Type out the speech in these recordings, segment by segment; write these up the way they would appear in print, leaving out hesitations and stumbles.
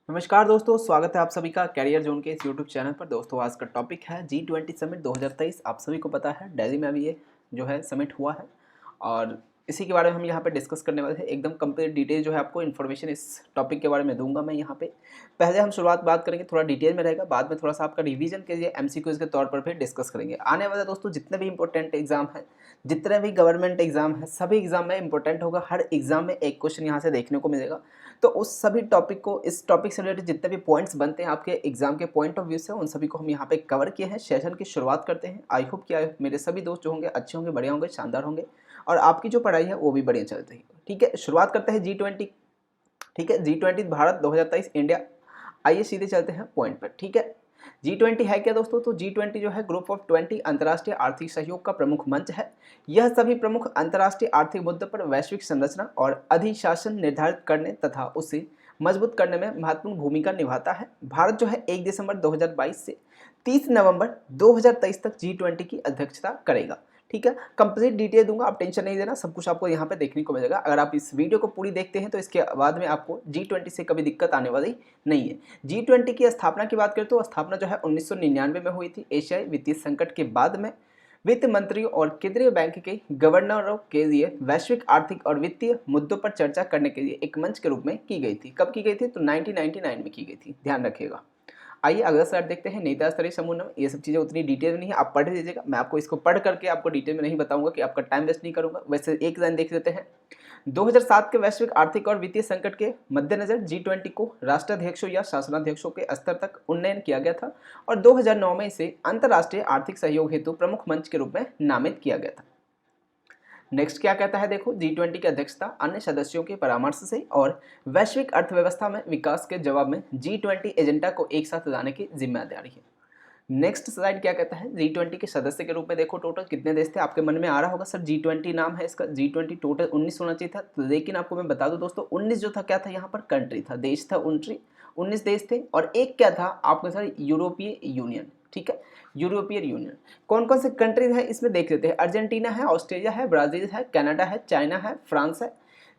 नमस्कार दोस्तों, स्वागत है आप सभी का कैरियर जोन के इस यूट्यूब चैनल पर। दोस्तों आज का टॉपिक है G20 समिट 2023। आप सभी को पता है दिल्ली में अभी ये जो है समिट हुआ है और इसी के बारे में हम यहाँ पे डिस्कस करने वाले हैं। एकदम कंप्लीट डिटेल जो है आपको इन्फॉर्मेशन इस टॉपिक के बारे में दूंगा मैं यहाँ पे। पहले हम शुरुआत बात करेंगे, थोड़ा डिटेल में रहेगा, बाद में थोड़ा सा आपका रिवीजन के लिए MCQs के तौर पर भी डिस्कस करेंगे। आने वाले दोस्तों जितने भी इंपॉर्टेंट एग्जाम है, जितने भी गवर्नमेंट एग्जाम है, सभी एग्जाम में इंपॉर्टेंट होगा। हर एग्जाम में एक क्वेश्चन यहाँ से देखने को मिलेगा। तो उस सभी टॉपिक को, इस टॉपिक से रिलेटेड जितने भी पॉइंट्स बनते हैं आपके एग्जाम के पॉइंट ऑफ व्यू से, उन सभी को हम यहाँ पे कवर किए हैं। सेशन की शुरुआत करते हैं। आई होप कि मेरे सभी दोस्त जो होंगे अच्छे होंगे, बढ़िया होंगे, शानदार होंगे और आपकी जो पढ़ाई है वो भी बढ़िया चल रही है। ठीक है, शुरुआत करते हैं G20। ठीक है, G20 भारत 2023 इंडिया। आइए सीधे चलते हैं पॉइंट पर। ठीक है, G20 है क्या दोस्तों? तो G20 जो है ग्रुप ऑफ 20 अंतर्राष्ट्रीय आर्थिक सहयोग का प्रमुख मंच है। यह सभी प्रमुख अंतर्राष्ट्रीय आर्थिक मुद्दों पर वैश्विक संरचना और अधिशासन निर्धारित करने तथा उसे मजबूत करने में महत्वपूर्ण भूमिका निभाता है। भारत जो है 1 दिसंबर 2022 से 30 नवंबर 2023 तक G20 की अध्यक्षता करेगा। ठीक है, कंप्लीट डिटेल दूंगा, आप टेंशन नहीं देना, सब कुछ आपको यहाँ पे देखने को मिलेगा। अगर आप इस वीडियो को पूरी देखते हैं तो इसके बाद में आपको G20 से कभी दिक्कत आने वाली नहीं है। G20 की स्थापना की बात करें तो स्थापना जो है 1999 में हुई थी। एशियाई वित्तीय संकट के बाद में वित्त मंत्रियों और केंद्रीय बैंक के गवर्नरों के लिए वैश्विक आर्थिक और वित्तीय मुद्दों पर चर्चा करने के लिए एक मंच के रूप में की गई थी। कब की गई थी? तो 1999 में की गई थी, ध्यान रखिएगा। आइए अगला स्लाइड देखते हैं। नेता स्तरीय समूह, ये सब चीज़ें उतनी डिटेल में नहीं है, आप पढ़ लीजिएगा। मैं आपको इसको पढ़ करके आपको डिटेल में नहीं बताऊंगा कि आपका टाइम वेस्ट नहीं करूंगा। वैसे एक लाइन देख लेते हैं। 2007 के वैश्विक आर्थिक और वित्तीय संकट के मद्देनजर G20 को राष्ट्राध्यक्षों या शासनाध्यक्षों के स्तर तक उन्नयन किया गया था और 2009 में इसे अंतर्राष्ट्रीय आर्थिक सहयोग हेतु प्रमुख मंच के रूप में नामित किया गया था। नेक्स्ट क्या कहता है देखो, G20 की अध्यक्षता अन्य सदस्यों के परामर्श से और वैश्विक अर्थव्यवस्था में विकास के जवाब में G20 एजेंडा को एक साथ लाने की जिम्मेदारी है। नेक्स्ट स्लाइड क्या कहता है, G20 के सदस्य के रूप में देखो टोटल कितने देश थे। आपके मन में आ रहा होगा सर G20 नाम है इसका, G20 टोटल 19 होना चाहिए था, लेकिन आपको मैं बता दूं दोस्तों 19 जो था क्या था, यहाँ पर कंट्री था, देश था 19 देश थे और एक क्या था आपके सर, यूरोपीय यूनियन। ठीक है, यूरोपीय यूनियन। कौन कौन से कंट्रीज है इसमें देख लेते हैं। अर्जेंटीना है, ऑस्ट्रेलिया है, ब्राजील है, कनाडा है, चाइना है, फ्रांस है,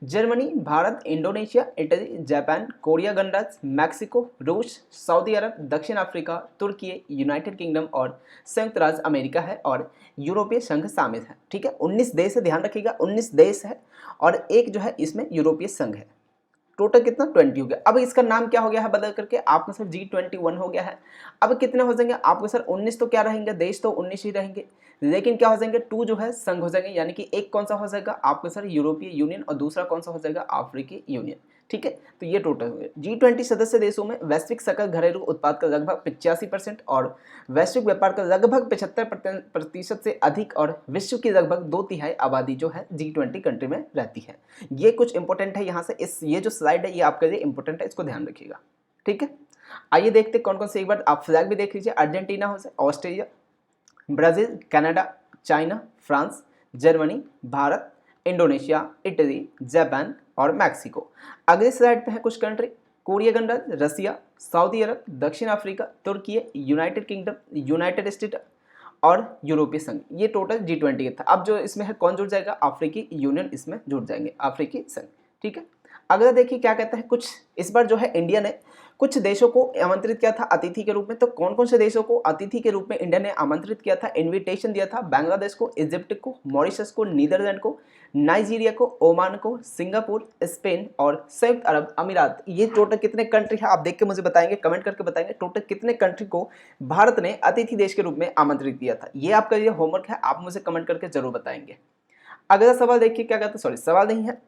Germany, Bharat, Indonesia, Italy, Japan, Korea गणराज्य, मैक्सिको, रूस, सऊदी अरब, दक्षिण अफ्रीका, तुर्की, यूनाइटेड किंगडम और संयुक्त राज्य अमेरिका है और यूरोपीय संघ शामिल है। ठीक है, 19 देश है, ध्यान रखिएगा 19 देश है और एक जो है इसमें यूरोपीय संघ है। टोटल कितना 20 हो गया। अब इसका नाम क्या हो गया है बदल करके, आपका सर G21 हो गया है। अब कितने हो जाएंगे आपके सर, 19 तो क्या रहेंगे, देश तो 19 ही रहेंगे, लेकिन क्या हो जाएंगे 2 जो है संघ हो जाएंगे। यानी कि एक कौन सा हो जाएगा आपके सर, यूरोपीय यूनियन और दूसरा कौन सा हो जाएगा, अफ्रीकी यूनियन। ठीक है, तो ये टोटल हुए। G20 सदस्य देशों में वैश्विक सकल घरेलू उत्पाद का लगभग 85% और वैश्विक व्यापार का लगभग 75% से अधिक और विश्व की लगभग 2/3 आबादी जो है G20 कंट्री में रहती है। ये कुछ इंपॉर्टेंट है यहाँ से, ये जो स्लाइड है ये आपके लिए इंपॉर्टेंट है, इसको ध्यान रखिएगा। ठीक है, आइए देखते कौन कौन से, एक बार आप फ्लैग भी देख लीजिए। अर्जेंटीना हो जाए, Australia, Brazil, Canada, China, France, Germany, Bharat, Indonesia, Italy, Japan और मैक्सिको। अगले स्लाइड पे है कुछ कंट्री, कोरिया गणराज्य, रसिया, सऊदी अरब, दक्षिण अफ्रीका, तुर्की, यूनाइटेड किंगडम, यूनाइटेड स्टेट और यूरोपीय संघ। ये टोटल G20 का था। अब जो इसमें है कौन जुड़ जाएगा, अफ्रीकी यूनियन इसमें जुड़ जाएंगे, अफ्रीकी संघ। ठीक है, अगला देखिए क्या कहता है, कुछ इस बार जो है इंडिया ने कुछ देशों को आमंत्रित किया था अतिथि के रूप में। तो कौन कौन से देशों को अतिथि के रूप में इंडिया ने आमंत्रित किया था, इनविटेशन दिया था? बांग्लादेश को, इजिप्ट को, मॉरिशस को, नीदरलैंड को, नाइजीरिया को, ओमान को, सिंगापुर, स्पेन और संयुक्त अरब अमीरात। ये टोटल कितने कंट्री है आप देख के मुझे बताएंगे, कमेंट करके बताएंगे टोटल कितने कंट्री को भारत ने अतिथि देश के रूप में आमंत्रित किया था। ये आपका ये होमवर्क है, आप मुझे कमेंट करके जरूर बताएंगे। अगला सवाल देखिए क्या कहता है, सॉरी सवाल नहीं है,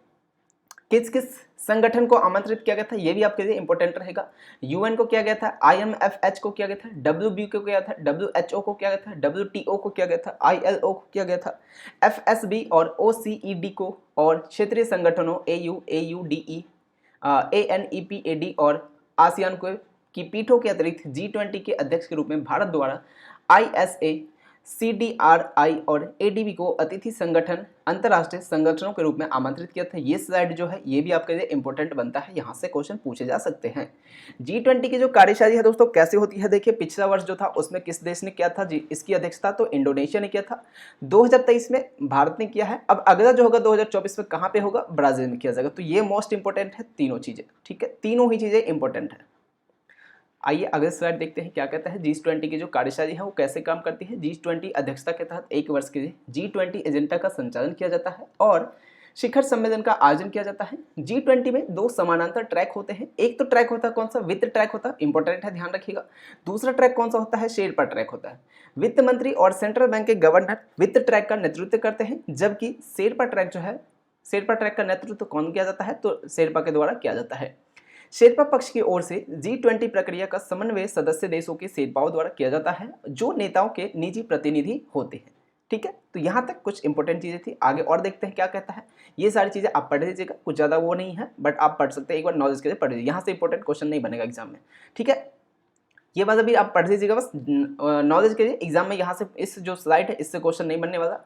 किस किस संगठन को आमंत्रित किया गया था, ये भी आपके लिए इंपॉर्टेंट रहेगा। यूएन को किया गया था, IMFH को किया गया था, WBO को किया था, WHO को किया गया था, WTO को किया गया था, ILO को किया गया था, FSB और OCED को, और क्षेत्रीय संगठनों AU, AUDE, ANEPAD और आसियान को की पीठों के अतिरिक्त G20 के अध्यक्ष के रूप में भारत द्वारा ISA, CDRI और ADB को अतिथि संगठन, अंतर्राष्ट्रीय संगठनों के रूप में आमंत्रित किया था। ये स्लाइड जो है ये भी आपके लिए इंपॉर्टेंट बनता है, यहाँ से क्वेश्चन पूछे जा सकते हैं। G20 की जो कार्यशैली है दोस्तों कैसे होती है, देखिए पिछला वर्ष जो था उसमें किस देश ने किया था जी इसकी अध्यक्षता, तो इंडोनेशिया ने किया था। 2023 में भारत ने किया है। अब अगला जो होगा 2024 में कहाँ पे होगा, ब्राजील में किया जाएगा। तो ये मोस्ट इंपॉर्टेंट है तीनों चीजें। ठीक है, तीनों ही चीजें इंपॉर्टेंट है। आइए अगले स्लाइड देखते हैं क्या कहता है। G20 की जो कार्यशैली है वो कैसे काम करती है। G20 अध्यक्षता के तहत 1 वर्ष के लिए G20 एजेंडा का संचालन किया जाता है और शिखर सम्मेलन का आयोजन किया जाता है। G20 में 2 समानांतर ट्रैक होते हैं। एक तो ट्रैक होता है कौन सा, वित्त ट्रैक होता है, इंपॉर्टेंट है ध्यान रखिएगा। दूसरा ट्रैक कौन सा होता है, शेरपा ट्रैक होता है। वित्त मंत्री और सेंट्रल बैंक के गवर्नर वित्त ट्रैक का नेतृत्व करते हैं, जबकि शेरपा ट्रैक जो है, शेरपा ट्रैक का नेतृत्व कौन किया जाता है, तो शेरपा के द्वारा किया जाता है। शेरपा पक्ष की ओर से G20 प्रक्रिया का समन्वय सदस्य देशों के शेरपाओं द्वारा किया जाता है, जो नेताओं के निजी प्रतिनिधि होते हैं। ठीक है, तो यहाँ तक कुछ इंपॉर्टेंट चीजें थी। आगे और देखते हैं क्या कहता है। ये सारी चीजें आप पढ़ लीजिएगा, कुछ ज्यादा वो नहीं है, बट आप पढ़ सकते हैं, एक बार नॉलेज के लिए पढ़ लीजिए। यहाँ से इंपॉर्टेंट क्वेश्चन नहीं बनेगा एग्जाम में। ठीक है, ये बात अभी आप पढ़ लीजिएगा बस नॉलेज के लिए। एग्जाम में यहाँ से इस जो स्लाइड है इससे क्वेश्चन नहीं बनने वाला।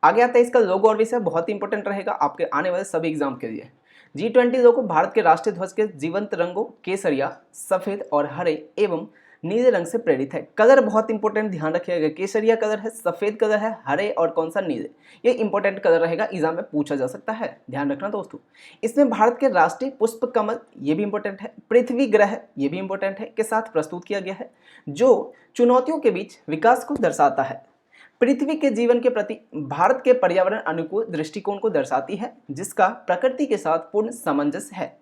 आगे आता है इसका लोगो और विषय, बहुत ही इंपॉर्टेंट रहेगा आपके आने वाले सभी एग्जाम के लिए। G20 लोगो भारत के राष्ट्रीय ध्वज के जीवंत रंगों केसरिया, सफेद और हरे एवं नीले रंग से प्रेरित है। कलर बहुत इंपॉर्टेंट ध्यान रखिएगा, केसरिया कलर है, सफेद कलर है, हरे और कौन सा, नीले। ये इंपॉर्टेंट कलर रहेगा, एग्जाम में पूछा जा सकता है, ध्यान रखना दोस्तों। इसमें भारत के राष्ट्रीय पुष्प कमल, ये भी इंपॉर्टेंट है, पृथ्वी ग्रह, ये भी इंपॉर्टेंट है, के साथ प्रस्तुत किया गया है, जो चुनौतियों के बीच विकास को दर्शाता है। पृथ्वी के जीवन के प्रति भारत के पर्यावरण अनुकूल दृष्टिकोण को दर्शाती है, जिसका प्रकृति के साथ पूर्ण सामंजस्य है।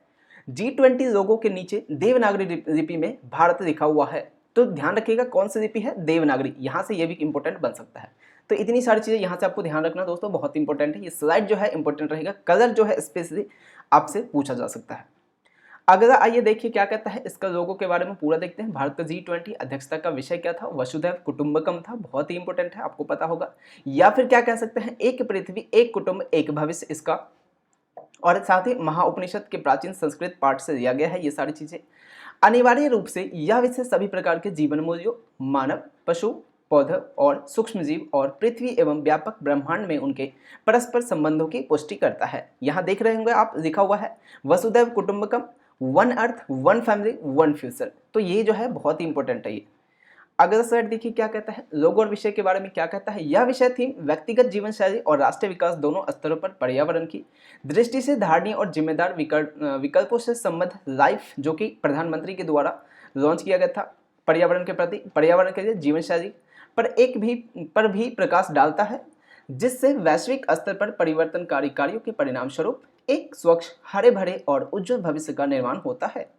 G20 लोगों के नीचे देवनागरी लिपि में भारत लिखा हुआ है, तो ध्यान रखिएगा कौन सी लिपि है, देवनागरी। यहाँ से ये भी इंपॉर्टेंट बन सकता है। तो इतनी सारी चीजें यहाँ से आपको ध्यान रखना दोस्तों, बहुत इंपॉर्टेंट है। ये स्लाइड जो है इंपॉर्टेंट रहेगा, कलर जो है स्पेशली आपसे पूछा जा सकता है। अगला आइए देखिए क्या कहता है, इसका लोगो के बारे में पूरा देखते हैं। भारत का G20 अध्यक्षता का विषय क्या था, वसुधैव कुटुंबकम था, बहुत ही इंपॉर्टेंट है, आपको पता होगा। या फिर क्या कह सकते हैं, एक पृथ्वी एक कुटुंब एक भविष्य इसका, और साथ ही महाउपनिषद के प्राचीन संस्कृत पाठ से लिया गया है ये सारी चीजें। अनिवार्य रूप से यह विषय सभी प्रकार के जीवन मूल्यों, मानव, पशु, पौधे और सूक्ष्म जीव और पृथ्वी एवं व्यापक ब्रह्मांड में उनके परस्पर संबंधों की पुष्टि करता है। यहाँ देख रहे होंगे आप, लिखा हुआ है वसुधैव कुटुंबकम, one earth, one family, one future. तो ये जो है बहुत ही इंपॉर्टेंट है ये। अगला स्लाइड देखिए क्या कहता है, लोगो और विषय के बारे में क्या कहता है। यह विषय थी व्यक्तिगत जीवन शैली और राष्ट्रीय विकास दोनों स्तरों पर पर्यावरण की दृष्टि से धारणीय और जिम्मेदार विकल्पों से संबद्ध लाइफ, जो कि प्रधानमंत्री के द्वारा लॉन्च किया गया था, पर्यावरण के प्रति, पर्यावरण के लिए जीवन शैली पर भी प्रकाश डालता है, जिससे वैश्विक स्तर पर परिवर्तनकारी कार्यों के परिणाम स्वरूप एक स्वच्छ, हरे भरे और उज्जवल भविष्य का निर्माण होता है।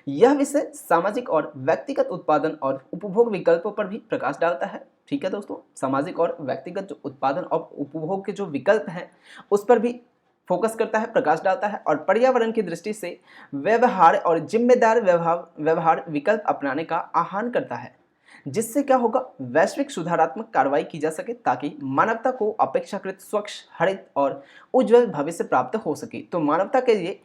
यह विषय सामाजिक और व्यक्तिगत उत्पादन और उपभोग विकल्पों पर भी प्रकाश डालता है। ठीक है दोस्तों, सामाजिक और व्यक्तिगत जो उत्पादन और उपभोग के जो विकल्प हैं उस पर भी फोकस करता है, प्रकाश डालता है, और पर्यावरण की दृष्टि से व्यवहार और जिम्मेदार व्यवहार विकल्प अपनाने का आह्वान करता है, जिससे क्या होगा, वैश्विक सुधारात्मक कार्रवाई की जा सके ताकि मानवता को अपेक्षाकृत स्वच्छ, हरित और उज्जवल भविष्य प्राप्त हो सके। तो मानवता के लिए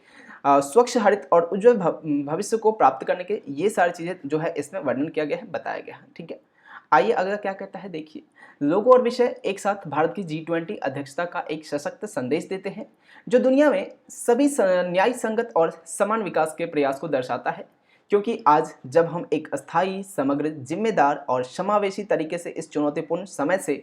स्वच्छ, हरित और उज्जवल भविष्य को प्राप्त करने के ये सारी चीज़ें जो है इसमें वर्णन किया गया है, बताया गया है। ठीक है, आइए अगला क्या कहता है देखिए। लोगो और विषय एक साथ भारत की G20 अध्यक्षता का एक सशक्त संदेश देते हैं, जो दुनिया में सभी न्याय संगत और समान विकास के प्रयास को दर्शाता है। क्योंकि आज जब हम एक अस्थायी, समग्र, जिम्मेदार और समावेशी तरीके से इस चुनौतीपूर्ण समय से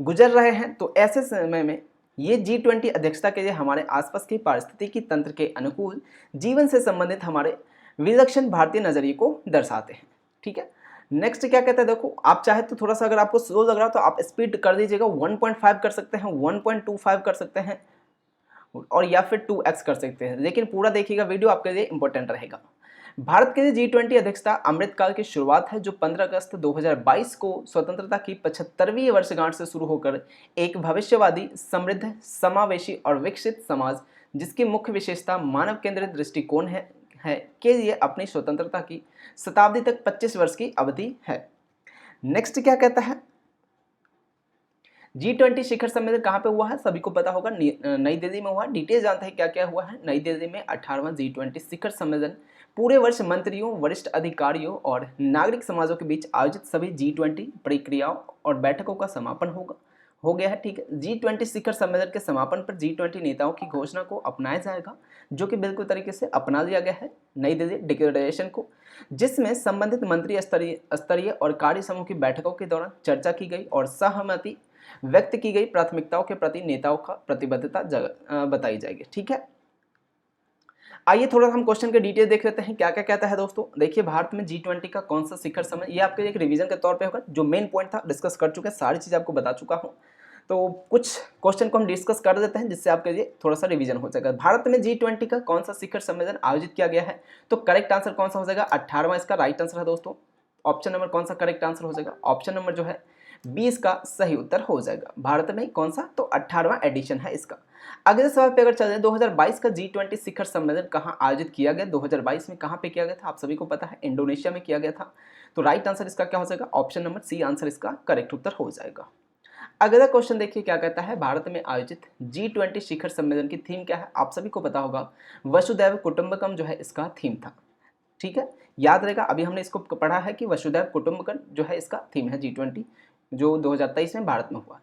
गुजर रहे हैं, तो ऐसे समय में ये G20 अध्यक्षता के लिए हमारे आसपास के पारिस्थितिकी तंत्र के अनुकूल जीवन से संबंधित हमारे विलक्षण भारतीय नजरिए को दर्शाते हैं। ठीक है, नेक्स्ट क्या कहता है देखो, आप चाहे तो थोड़ा सा, अगर आपको स्लो लग रहा हो तो आप स्पीड कर दीजिएगा, 1.5 कर सकते हैं, 1.25 कर सकते हैं, और या फिर 2x कर सकते हैं, लेकिन पूरा देखिएगा, वीडियो आपके लिए इंपॉर्टेंट रहेगा। भारत के लिए G20 अध्यक्षता अमृतकाल की शुरुआत है, जो 15 अगस्त 2022 को स्वतंत्रता की 75वीं वर्षगांठ से शुरू होकर एक भविष्यवादी, समृद्ध, समावेशी और विकसित समाज, जिसकी मुख्य विशेषता मानव केंद्रित दृष्टिकोण है के लिए अपनी स्वतंत्रता की शताब्दी तक 25 वर्ष की अवधि है। नेक्स्ट क्या कहता है, G20 शिखर सम्मेलन कहाँ पे हुआ है, सभी को पता होगा, नई दिल्ली में हुआ। डिटेल जानते हैं क्या क्या हुआ है। नई दिल्ली में 18वां G20 शिखर सम्मेलन पूरे वर्ष मंत्रियों, वरिष्ठ अधिकारियों और नागरिक समाजों के बीच आयोजित सभी G20 प्रक्रियाओं और बैठकों का समापन हो गया है। ठीक है, G20 शिखर सम्मेलन के समापन पर G20 नेताओं की घोषणा को अपनाया जाएगा, जो कि बिल्कुल तरीके से अपना लिया गया है नई दिल्ली डिक्लेरेशन को, जिसमें संबंधित मंत्री स्तरीय और कार्य समूह की बैठकों के दौरान चर्चा की गई और सहमति व्यक्त की गई प्राथमिकताओं के प्रति नेताओं का प्रतिबद्धता बताई जाएगी। ठीक है, आइए थोड़ा हम क्वेश्चन के डिटेल देख लेते हैं क्या क्या कहता है दोस्तों। देखिए भारत में G20 का कौन सा शिखर सम्मेलन, ये आपके एक रिवीजन के तौर पे होगा, जो मेन पॉइंट था डिस्कस कर चुके हैं, सारी चीज़ आपको बता चुका हूँ। तो कुछ क्वेश्चन को हम डिस्कस कर देते हैं जिससे आपके लिए थोड़ा सा रिवीजन हो जाएगा। भारत में G20 का कौन सा शिखर सम्मेलन आयोजित किया गया है, तो करेक्ट आंसर कौन सा हो जाएगा, 18वां इसका राइट आंसर है दोस्तों। ऑप्शन नंबर कौन सा करेक्ट आंसर हो जाएगा, ऑप्शन नंबर जो है 20 का सही उत्तर हो जाएगा। भारत में कौन सा, तो 18वां एडिशन है इसका। अगले सवाल पे अगर चल जाए, 2022 का G20 शिखर सम्मेलन कहाँ आयोजित किया गया, 2022 में कहाँ पे किया गया था, आप सभी को पता है इंडोनेशिया में किया गया था। तो राइट आंसर इसका क्या हो जाएगा, ऑप्शन नंबर सी आंसर इसका करेक्ट उत्तर हो जाएगा। अगला क्वेश्चन देखिए क्या कहता है, भारत में आयोजित G20 शिखर सम्मेलन की थीम क्या है, आप सभी को पता होगा वसुधैव कुटुंबकम जो है इसका थीम था। ठीक है, याद रहेगा, अभी हमने इसको पढ़ा है कि वसुधैव कुटुंबकम जो है इसका थीम है G20, जो 2023 में भारत में हुआ।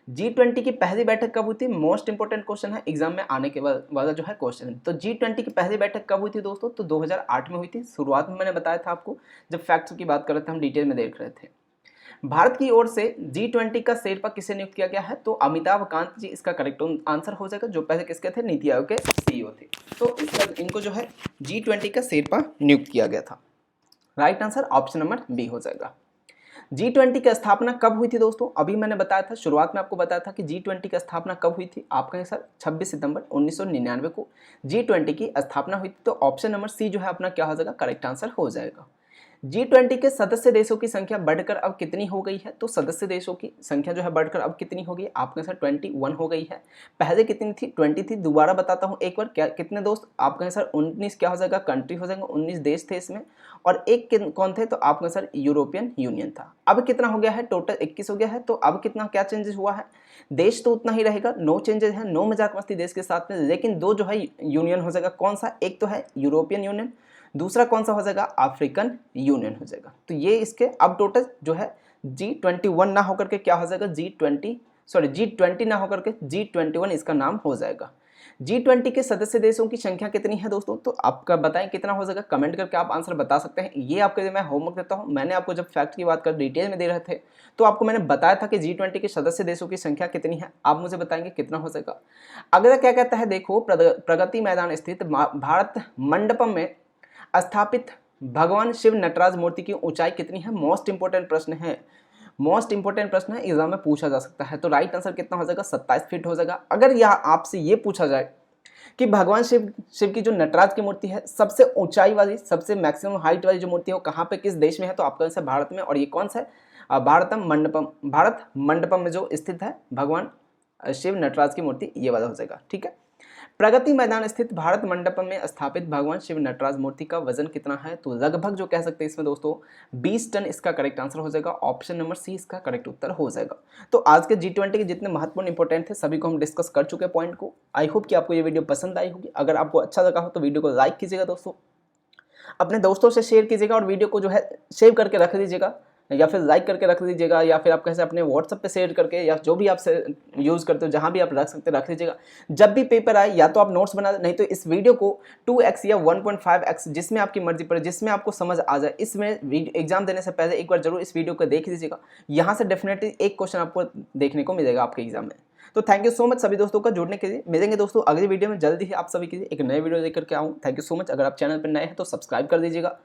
G20 की पहली बैठक कब हुई थी, मोस्ट इंपोर्टेंट क्वेश्चन है, एग्जाम में आने के वाला जो है क्वेश्चन है। तो G20 की पहली बैठक कब हुई थी दोस्तों, तो 2008 में हुई थी। शुरुआत में मैंने बताया था आपको, जब फैक्ट्स की बात कर रहे थे हम डिटेल में देख रहे थे। भारत की ओर से G20 का शेरपा किसे नियुक्त किया गया है, तो अमिताभ कांत जी इसका करेक्ट आंसर हो जाएगा, जो पहले किसके थे, नीति आयोग के CEO थे। तो इनको जो है G20 का शेरपा नियुक्त किया गया था। Right answer option number B हो जाएगा। G20 की स्थापना कब हुई थी दोस्तों, अभी मैंने बताया था, शुरुआत में आपको बताया था कि G20 की स्थापना कब हुई थी, आपका सर 26 सितंबर 1999 को G20 की स्थापना हुई थी। तो ऑप्शन नंबर सी जो है अपना क्या हो जाएगा, करेक्ट आंसर हो जाएगा। G20 के सदस्य देशों की संख्या बढ़कर अब कितनी हो गई है, तो सदस्य देशों की संख्या जो है बढ़कर अब कितनी हो गई है, आपके सर 21 हो गई है। पहले कितनी थी, 20 थी। दोबारा बताता हूँ एक बार, क्या कितने दोस्त, आपके सर 19 क्या हो जाएगा, कंट्री हो जाएंगे, 19 देश थे इसमें। और एक कौन थे, तो आपका सर यूरोपियन यूनियन था। अब कितना हो गया है, टोटल 21 हो गया है। तो अब कितना क्या चेंजेस हुआ है, देश तो उतना ही रहेगा, नो चेंजेस है, नो मजाक मस्ती देश के साथ में, लेकिन दो जो है यूनियन हो जाएगा। कौन सा, एक तो है यूरोपियन यूनियन, दूसरा कौन सा हो जाएगा, अफ्रीकन यूनियन हो जाएगा। तो ये इसके अब टोटल जो है G21 ना होकर के क्या हो जाएगा, G20 ना होकर के G21 इसका नाम हो जाएगा। G20 के सदस्य देशों की संख्या कितनी है दोस्तों, तो आपका बताएं कितना हो जाएगा, कमेंट करके आप आंसर बता सकते हैं। ये आपके लिए मैं होमवर्क देता हूं। मैंने आपको जब फैक्ट की बात कर डिटेल में दे रहे थे, तो आपको मैंने बताया था कि G20 के सदस्य देशों की संख्या कितनी है, आप मुझे बताएंगे कितना हो जाएगा। अगला क्या कहता है, देखो प्रगति मैदान स्थित भारत मंडपम में स्थापित भगवान शिव नटराज मूर्ति की ऊंचाई कितनी है, मोस्ट इंपोर्टेंट प्रश्न है, मोस्ट इंपोर्टेंट प्रश्न है, एग्जाम में पूछा जा सकता है। तो राइट आंसर कितना हो जाएगा, 27 फीट हो जाएगा। अगर यह आपसे ये पूछा जाए कि भगवान शिव की जो नटराज की मूर्ति है, सबसे ऊंचाई वाली, सबसे मैक्सिमम हाइट वाली जो मूर्ति है, वो कहाँ पे किस देश में है, तो आपका आंसर भारत में। और ये कौन सा है, भारत मंडपम में जो स्थित है भगवान शिव नटराज की मूर्ति, ये वाला हो जाएगा। ठीक है, प्रगति मैदान स्थित भारत मंडपम में स्थापित भगवान शिव नटराज मूर्ति का वजन कितना है, तो लगभग जो कह सकते हैं इसमें दोस्तों 20 टन इसका करेक्ट आंसर हो जाएगा। ऑप्शन नंबर सी इसका करेक्ट उत्तर हो जाएगा। तो आज के G20 के जितने महत्वपूर्ण इंपॉर्टेंट थे सभी को हम डिस्कस कर चुके पॉइंट को। आई होप कि आपको ये वीडियो पसंद आई होगी। अगर आपको अच्छा लगा हो तो वीडियो को लाइक कीजिएगा दोस्तों, अपने दोस्तों से शेयर कीजिएगा, और वीडियो को जो है सेव करके रख लीजिएगा, या फिर लाइक करके रख लीजिएगा, या फिर आप कैसे अपने व्हाट्सएप पे शेयर करके, या जो भी आप यूज़ करते हो, जहाँ भी आप रख सकते रख लीजिएगा। जब भी पेपर आए या तो आप नोट्स बना, नहीं तो इस वीडियो को 2x या 1.5x जिसमें आपकी मर्जी पड़े, जिसमें आपको समझ आ जाए, इसमें एग्जाम देने से पहले एक बार जरूर इस वीडियो को देख लीजिएगा। यहाँ से डेफिनेटली एक क्वेश्चन आपको देखने को मिलेगा आपके एग्जाम में। तो थैंक यू सो मच सभी दोस्तों का जुड़ने के लिए। मिलेंगे दोस्तों अगली वीडियो में, जल्दी ही आप सभी के लिए एक नए वीडियो लेकर के आऊँ। Thank you so much. अगर आप चैनल पर नए हैं तो सब्सक्राइब कर दीजिएगा,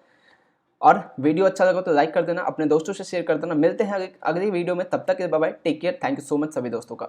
और वीडियो अच्छा लगा तो लाइक कर देना, अपने दोस्तों से शेयर कर देना। मिलते हैं अगली वीडियो में, तब तक bye bye, take care, thank you so much सभी दोस्तों का।